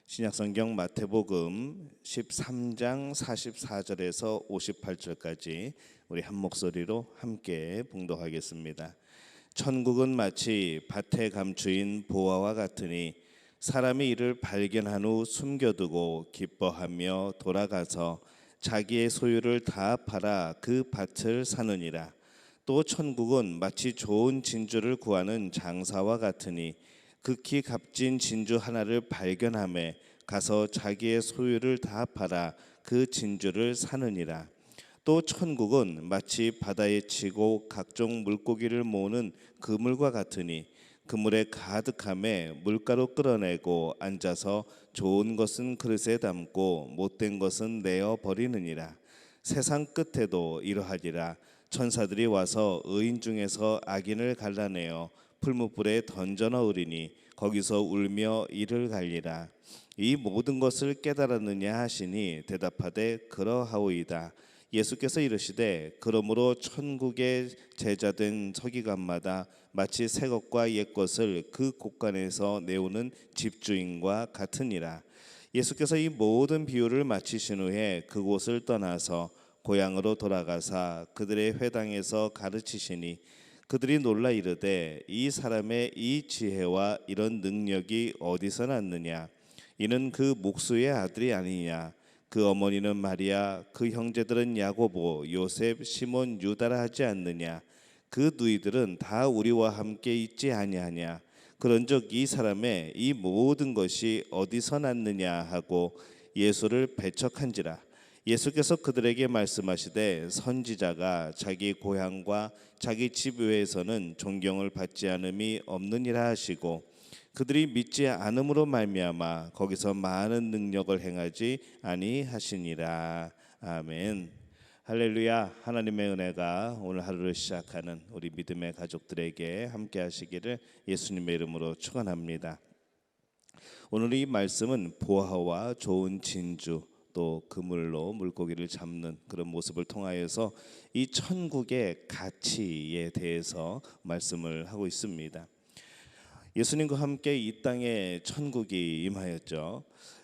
신약성경 마태복음 13장 44절에서 58절까지 우리 한 목소리로 함께 봉독하겠습니다. 천국은 마치 밭에 감추인 보화와 같으니 사람이 이를 발견한 후 숨겨두고 기뻐하며 돌아가서 자기의 소유를 다 팔아 그 밭을 사느니라. 또 천국은 마치 좋은 진주를 구하는 장사와 같으니 극히 값진 진주 하나를 발견하매 가서 자기의 소유를 다 팔아 그 진주를 사느니라. 또 천국은 마치 바다에 치고 각종 물고기를 모으는 그물과 같으니 그물에 가득함에 물가로 끌어내고 앉아서 좋은 것은 그릇에 담고 못된 것은 내어 버리느니라. 세상 끝에도 이러하리라. 천사들이 와서 의인 중에서 악인을 갈라내어 풀무불에 던져 넣으리니 거기서 울며 이를 갈리라. 이 모든 것을 깨달았느냐 하시니 대답하되 그러하오이다. 예수께서 이르시되 그러므로 천국의 제자된 서기관마다 마치 새 것과 옛 것을 그 곳간에서 내오는 집주인과 같으니라. 예수께서 이 모든 비유를 마치신 후에 그곳을 떠나서 고향으로 돌아가사 그들의 회당에서 가르치시니 그들이 놀라 이르되 이 사람의 이 지혜와 이런 능력이 어디서 났느냐? 이는 그 목수의 아들이 아니냐? 그 어머니는 마리아, 그 형제들은 야고보, 요셉, 시몬, 유다라 하지 않느냐? 그 누이들은 다 우리와 함께 있지 아니하냐? 그런즉 이 사람의 이 모든 것이 어디서 났느냐 하고 예수를 배척한지라. 예수께서 그들에게 말씀하시되 선지자가 자기 고향과 자기 집 외에서는 존경을 받지 않음이 없느니라 하시고 그들이 믿지 않음으로 말미암아 거기서 많은 능력을 행하지 아니하시니라. 아멘. 할렐루야. 하나님의 은혜가 오늘 하루를 시작하는 우리 믿음의 가족들에게 함께 하시기를 예수님의 이름으로 축원합니다. 오늘 이 말씀은 보화와 좋은 진주 또 그물로 물고기를 잡는 그런 모습을 통하여서 이 천국의 가치에 대해서 말씀을 하고 있습니다. 예수님과 함께 이 땅에 천국이 임하였죠.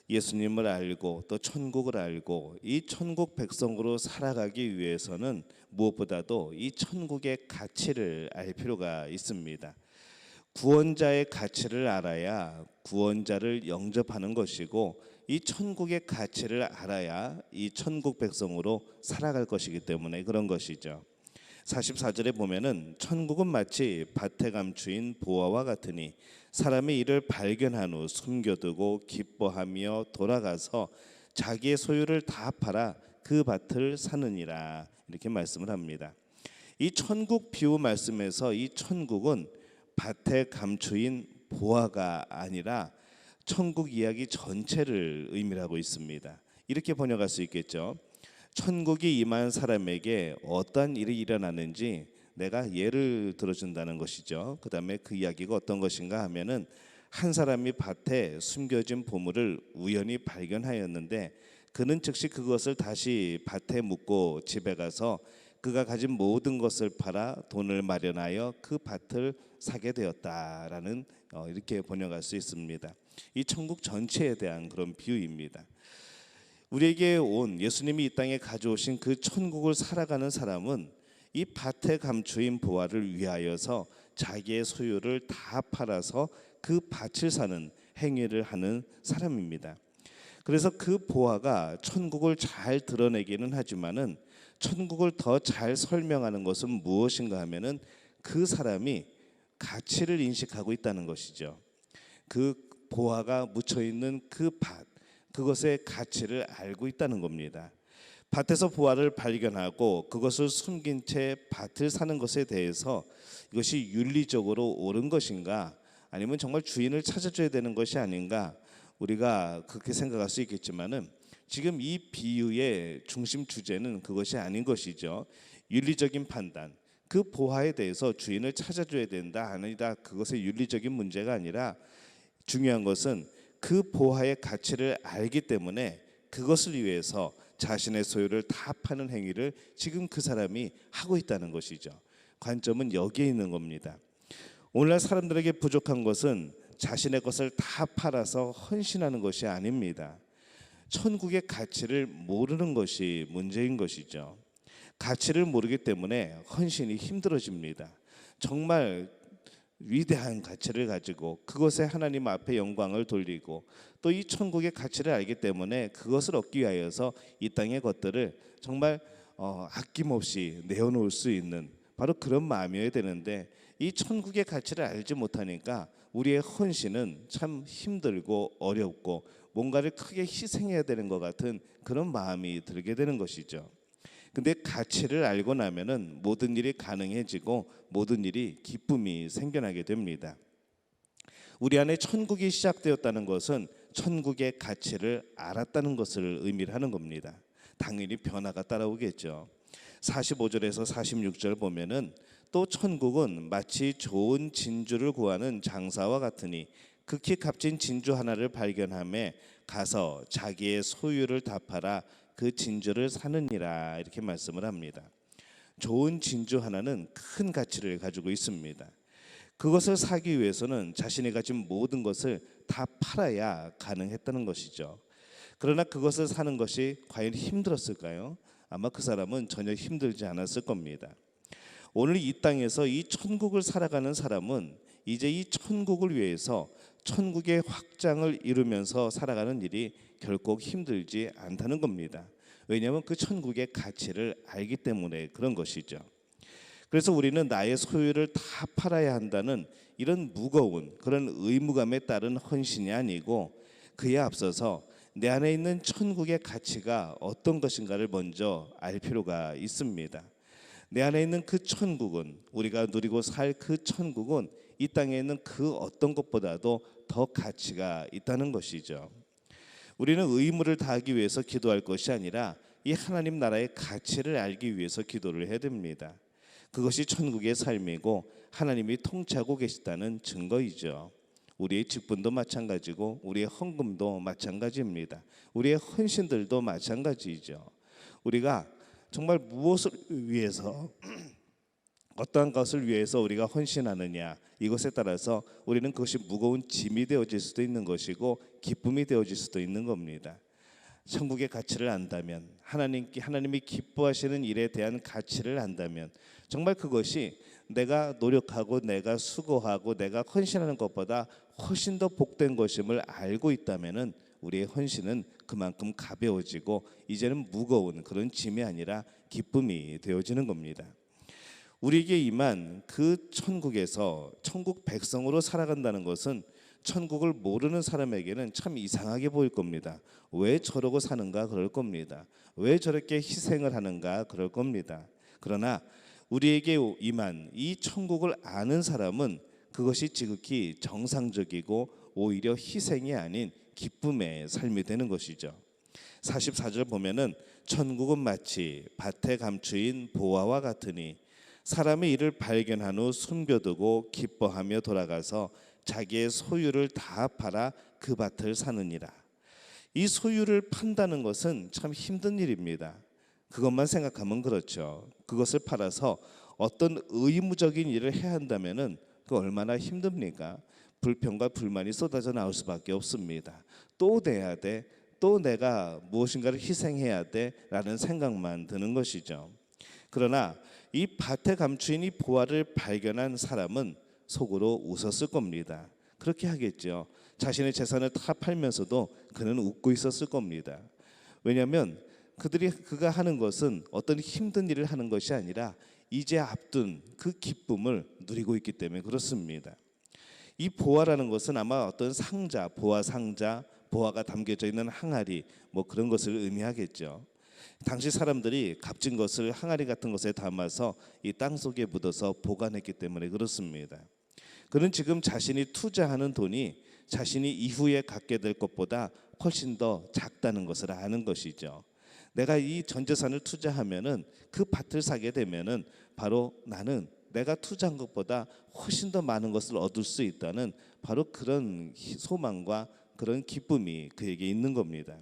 예수님을 알고 또 천국을 알고 이 천국 백성으로 살아가기 위해서는 무엇보다도 이 천국의 가치를 알 필요가 있습니다. 구원자의 가치를 알아야 구원자를 영접하는 것이고 이 천국의 가치를 알아야 이 천국 백성으로 살아갈 것이기 때문에 그런 것이죠. 44절에 보면은 천국은 마치 밭에 감추인 보화와 같으니 사람이 이를 발견한 후 숨겨두고 기뻐하며 돌아가서 자기의 소유를 다 팔아 그 밭을 사느니라. 이렇게 말씀을 합니다. 이 천국 비유 말씀에서 이 천국은 밭에 감추인 보화가 아니라 천국 이야기 전체를 의미하고 있습니다. 이렇게 번역할 수 있겠죠. 천국이 임한 사람에게 어떤 일이 일어나는지 내가 예를 들어준다는 것이죠. 그 다음에 그 이야기가 어떤 것인가 하면은 한 사람이 밭에 숨겨진 보물을 우연히 발견하였는데 그는 즉시 그것을 다시 밭에 묻고 집에 가서 그가 가진 모든 것을 팔아 돈을 마련하여 그 밭을 사게 되었다라는 이렇게 번역할 수 있습니다. 이 천국 전체에 대한 그런 비유입니다. 우리에게 온 예수님이 이 땅에 가져오신 그 천국을 살아가는 사람은 이 밭에 감추인 보화를 위하여서 자기의 소유를 다 팔아서 그 밭을 사는 행위를 하는 사람입니다. 그래서 그 보화가 천국을 잘 드러내기는 하지만은 천국을 더 잘 설명하는 것은 무엇인가 하면은 그 사람이 가치를 인식하고 있다는 것이죠. 그 보화가 묻혀 있는 그 밭, 그것의 가치를 알고 있다는 겁니다. 밭에서 보화를 발견하고 그것을 숨긴 채 밭을 사는 것에 대해서 이것이 윤리적으로 옳은 것인가 아니면 정말 주인을 찾아줘야 되는 것이 아닌가 우리가 그렇게 생각할 수 있겠지만은 지금 이 비유의 중심 주제는 그것이 아닌 것이죠. 윤리적인 판단, 그 보화에 대해서 주인을 찾아줘야 된다 아니다 그것의 윤리적인 문제가 아니라 중요한 것은 그 보화의 가치를 알기 때문에 그것을 위해서 자신의 소유를 다 파는 행위를 지금 그 사람이 하고 있다는 것이죠. 관점은 여기에 있는 겁니다. 오늘날 사람들에게 부족한 것은 자신의 것을 다 팔아서 헌신하는 것이 아닙니다. 천국의 가치를 모르는 것이 문제인 것이죠. 가치를 모르기 때문에 헌신이 힘들어집니다. 정말 위대한 가치를 가지고 그것에 하나님 앞에 영광을 돌리고 또 이 천국의 가치를 알기 때문에 그것을 얻기 위하여서 이 땅의 것들을 정말 아낌없이 내어놓을 수 있는 바로 그런 마음이어야 되는데, 이 천국의 가치를 알지 못하니까 우리의 헌신은 참 힘들고 어렵고 뭔가를 크게 희생해야 되는 것 같은 그런 마음이 들게 되는 것이죠. 근데 가치를 알고 나면은 모든 일이 가능해지고 모든 일이 기쁨이 생겨나게 됩니다. 우리 안에 천국이 시작되었다는 것은 천국의 가치를 알았다는 것을 의미를 하는 겁니다. 당연히 변화가 따라오겠죠. 45절에서 46절 보면은 또 천국은 마치 좋은 진주를 구하는 장사와 같으니 극히 값진 진주 하나를 발견하며 가서 자기의 소유를 다 팔아 그 진주를 사느니라, 이렇게 말씀을 합니다. 좋은 진주 하나는 큰 가치를 가지고 있습니다. 그것을 사기 위해서는 자신이 가진 모든 것을 다 팔아야 가능했다는 것이죠. 그러나 그것을 사는 것이 과연 힘들었을까요? 아마 그 사람은 전혀 힘들지 않았을 겁니다. 오늘 이 땅에서 이 천국을 살아가는 사람은 이제 이 천국을 위해서 천국의 확장을 이루면서 살아가는 일이 결코 힘들지 않다는 겁니다. 왜냐하면 그 천국의 가치를 알기 때문에 그런 것이죠. 그래서 우리는 나의 소유를 다 팔아야 한다는 이런 무거운 그런 의무감에 따른 헌신이 아니고, 그에 앞서서 내 안에 있는 천국의 가치가 어떤 것인가를 먼저 알 필요가 있습니다. 내 안에 있는 그 천국은, 우리가 누리고 살 그 천국은 이 땅에 있는 그 어떤 것보다도 더 가치가 있다는 것이죠. 우리는 의무를 다하기 위해서 기도할 것이 아니라 이 하나님 나라의 가치를 알기 위해서 기도를 해야 됩니다. 그것이 천국의 삶이고 하나님이 통치하고 계시다는 증거이죠. 우리의 직분도 마찬가지고 우리의 헌금도 마찬가지입니다. 우리의 헌신들도 마찬가지이죠. 우리가 정말 무엇을 위해서 어떠한 것을 위해서 우리가 헌신하느냐, 이것에 따라서 우리는 그것이 무거운 짐이 되어질 수도 있는 것이고 기쁨이 되어질 수도 있는 겁니다. 천국의 가치를 안다면, 하나님이 기뻐하시는 일에 대한 가치를 안다면 정말 그것이 내가 노력하고 내가 수고하고 내가 헌신하는 것보다 훨씬 더 복된 것임을 알고 있다면은 우리의 헌신은 그만큼 가벼워지고 이제는 무거운 그런 짐이 아니라 기쁨이 되어지는 겁니다. 우리에게 임한 그 천국에서 천국 백성으로 살아간다는 것은 천국을 모르는 사람에게는 참 이상하게 보일 겁니다. 왜 저러고 사는가 그럴 겁니다. 왜 저렇게 희생을 하는가 그럴 겁니다. 그러나 우리에게 임한 이 천국을 아는 사람은 그것이 지극히 정상적이고 오히려 희생이 아닌 기쁨의 삶이 되는 것이죠. 44절 보면은 천국은 마치 밭에 감추인 보화와 같으니 사람의 이를 발견한 후 숨겨두고 기뻐하며 돌아가서 자기의 소유를 다 팔아 그 밭을 사느니라. 이 소유를 판다는 것은 참 힘든 일입니다. 그것만 생각하면 그렇죠. 그것을 팔아서 어떤 의무적인 일을 해야 한다면은 그 얼마나 힘듭니까? 불평과 불만이 쏟아져 나올 수밖에 없습니다. 또 내야 돼, 또 내가 무엇인가를 희생해야 돼라는 생각만 드는 것이죠. 그러나 이 밭에 감추인 이 보화를 발견한 사람은 속으로 웃었을 겁니다. 그렇게 하겠죠. 자신의 재산을 다 팔면서도 그는 웃고 있었을 겁니다. 왜냐하면 그가 하는 것은 어떤 힘든 일을 하는 것이 아니라 이제 앞둔 그 기쁨을 누리고 있기 때문에 그렇습니다. 이 보화라는 것은 아마 어떤 상자, 보화 상자, 보화가 담겨져 있는 항아리 뭐 그런 것을 의미하겠죠. 당시 사람들이 값진 것을 항아리 같은 것에 담아서 이 땅 속에 묻어서 보관했기 때문에 그렇습니다. 그는 지금 자신이 투자하는 돈이 자신이 이후에 갖게 될 것보다 훨씬 더 작다는 것을 아는 것이죠. 내가 이 전 재산을 투자하면은 그 밭을 사게 되면은 바로 나는 내가 투자한 것보다 훨씬 더 많은 것을 얻을 수 있다는 바로 그런 소망과 그런 기쁨이 그에게 있는 겁니다.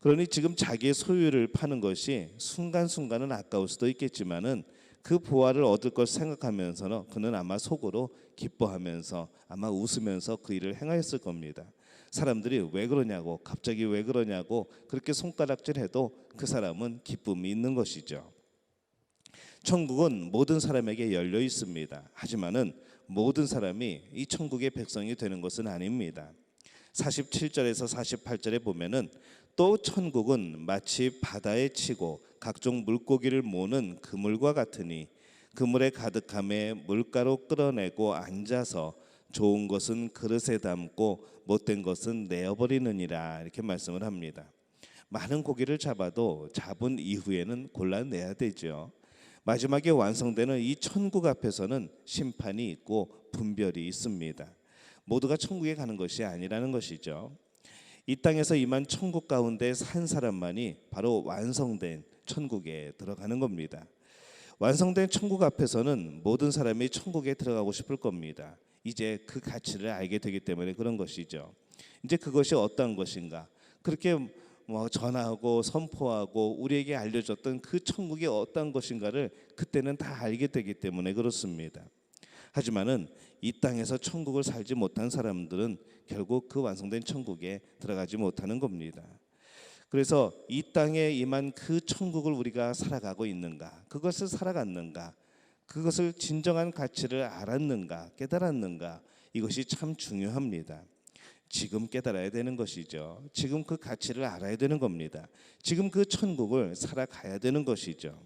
그러니 지금 자기의 소유를 파는 것이 순간순간은 아까울 수도 있겠지만은 그 보화를 얻을 걸 생각하면서는 그는 아마 속으로 기뻐하면서 아마 웃으면서 그 일을 행하였을 겁니다. 사람들이 왜 그러냐고, 갑자기 왜 그러냐고 그렇게 손가락질해도 그 사람은 기쁨이 있는 것이죠. 천국은 모든 사람에게 열려 있습니다. 하지만은 모든 사람이 이 천국의 백성이 되는 것은 아닙니다. 47절에서 48절에 보면은 또 천국은 마치 바다에 치고 각종 물고기를 모는 그물과 같으니 그물에 가득함에 물가로 끌어내고 앉아서 좋은 것은 그릇에 담고 못된 것은 내어버리느니라, 이렇게 말씀을 합니다. 많은 고기를 잡아도 잡은 이후에는 골라내야 되죠. 마지막에 완성되는 이 천국 앞에서는 심판이 있고 분별이 있습니다. 모두가 천국에 가는 것이 아니라는 것이죠. 이 땅에서 임한 천국 가운데 산 사람만이 바로 완성된 천국에 들어가는 겁니다. 완성된 천국 앞에서는 모든 사람이 천국에 들어가고 싶을 겁니다. 이제 그 가치를 알게 되기 때문에 그런 것이죠. 이제 그것이 어떤 것인가, 그렇게 전하고 선포하고 우리에게 알려줬던 그 천국이 어떤 것인가를 그때는 다 알게 되기 때문에 그렇습니다. 하지만은 이 땅에서 천국을 살지 못한 사람들은 결국 그 완성된 천국에 들어가지 못하는 겁니다. 그래서 이 땅에 임한 그 천국을 우리가 살아가고 있는가, 그것을 살아갔는가, 그것을 진정한 가치를 알았는가, 깨달았는가, 이것이 참 중요합니다. 지금 깨달아야 되는 것이죠. 지금 그 가치를 알아야 되는 겁니다. 지금 그 천국을 살아가야 되는 것이죠.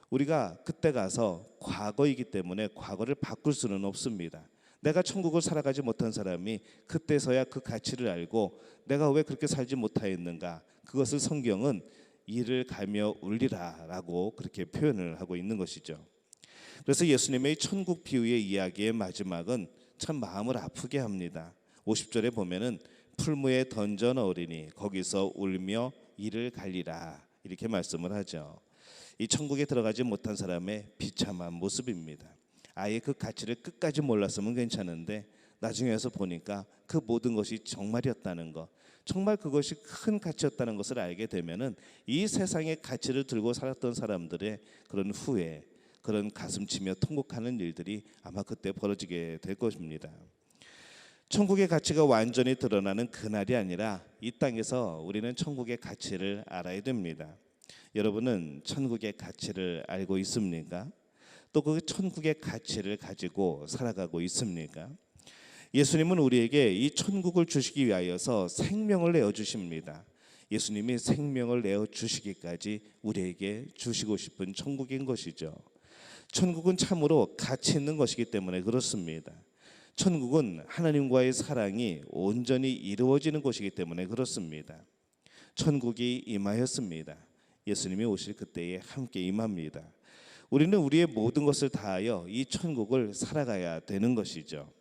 우리가 그때 가서 과거이기 때문에 과거를 바꿀 수는 없습니다. 내가 천국을 살아가지 못한 사람이 그때서야 그 가치를 알고 내가 왜 그렇게 살지 못하였는가, 그것을 성경은 이를 갈며 울리라라고 그렇게 표현을 하고 있는 것이죠. 그래서 예수님의 천국 비유의 이야기의 마지막은 참 마음을 아프게 합니다. 50절에 보면은 풀무에 던져 넣으리니 거기서 울며 이를 갈리라, 이렇게 말씀을 하죠. 이 천국에 들어가지 못한 사람의 비참한 모습입니다. 아예 그 가치를 끝까지 몰랐으면 괜찮은데 나중에 와서 보니까 그 모든 것이 정말이었다는 것, 정말 그것이 큰 가치였다는 것을 알게 되면은 이 세상의 가치를 들고 살았던 사람들의 그런 후회, 그런 가슴치며 통곡하는 일들이 아마 그때 벌어지게 될 것입니다. 천국의 가치가 완전히 드러나는 그날이 아니라 이 땅에서 우리는 천국의 가치를 알아야 됩니다. 여러분은 천국의 가치를 알고 있습니까? 또 그 천국의 가치를 가지고 살아가고 있습니까? 예수님은 우리에게 이 천국을 주시기 위하여서 생명을 내어 주십니다. 예수님이 생명을 내어 주시기까지 우리에게 주시고 싶은 천국인 것이죠. 천국은 참으로 가치 있는 것이기 때문에 그렇습니다. 천국은 하나님과의 사랑이 온전히 이루어지는 곳이기 때문에 그렇습니다. 천국이 임하였습니다. 예수님이 오실 그때에 함께 임합니다. 우리는 우리의 모든 것을 다하여 이 천국을 살아가야 되는 것이죠.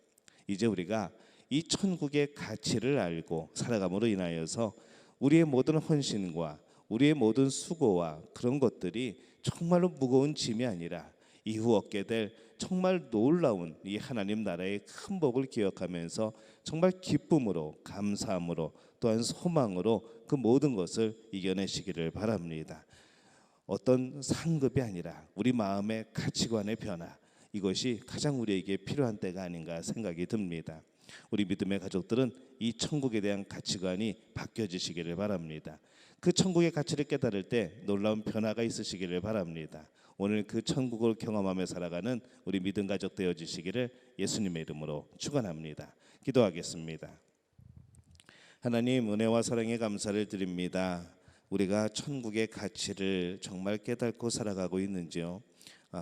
이제 우리가 이 천국의 가치를 알고 살아감으로 인하여서 우리의 모든 헌신과 우리의 모든 수고와 그런 것들이 정말로 무거운 짐이 아니라 이후 얻게 될 정말 놀라운 이 하나님 나라의 큰 복을 기억하면서 정말 기쁨으로, 감사함으로, 또한 소망으로 그 모든 것을 이겨내시기를 바랍니다. 어떤 상급이 아니라 우리 마음의 가치관의 변화, 이것이 가장 우리에게 필요한 때가 아닌가 생각이 듭니다. 우리 믿음의 가족들은 이 천국에 대한 가치관이 바뀌어지시기를 바랍니다. 그 천국의 가치를 깨달을 때 놀라운 변화가 있으시기를 바랍니다. 오늘 그 천국을 경험하며 살아가는 우리 믿음 가족 되어주시기를 예수님의 이름으로 축원합니다. 기도하겠습니다. 하나님, 은혜와 사랑에 감사를 드립니다. 우리가 천국의 가치를 정말 깨닫고 살아가고 있는지요?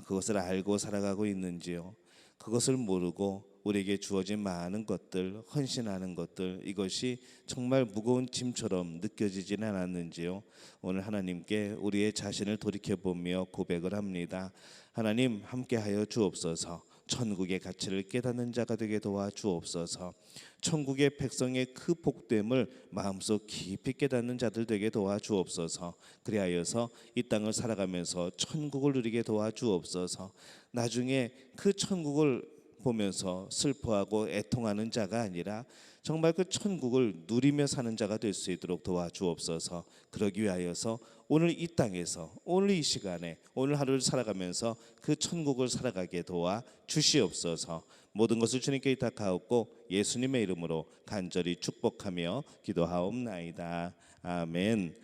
그것을 알고 살아가고 있는지요? 그것을 모르고 우리에게 주어진 많은 것들, 헌신하는 것들, 이것이 정말 무거운 짐처럼 느껴지지는 않았는지요? 오늘 하나님께 우리의 자신을 돌이켜보며 고백을 합니다. 하나님, 함께하여 주옵소서. 천국의 가치를 깨닫는 자가 되게 도와주옵소서. 천국의 백성의 그 복됨을 마음속 깊이 깨닫는 자들 되게 도와주옵소서. 그리하여서 이 땅을 살아가면서 천국을 누리게 도와주옵소서. 나중에 그 천국을 보면서 슬퍼하고 애통하는 자가 아니라 정말 그 천국을 누리며 사는 자가 될 수 있도록 도와주옵소서. 그러기 위하여서 오늘 이 땅에서 오늘 이 시간에 오늘 하루를 살아가면서 그 천국을 살아가게 도와 주시옵소서. 모든 것을 주님께 의탁하옵고 예수님의 이름으로 간절히 축복하며 기도하옵나이다. 아멘.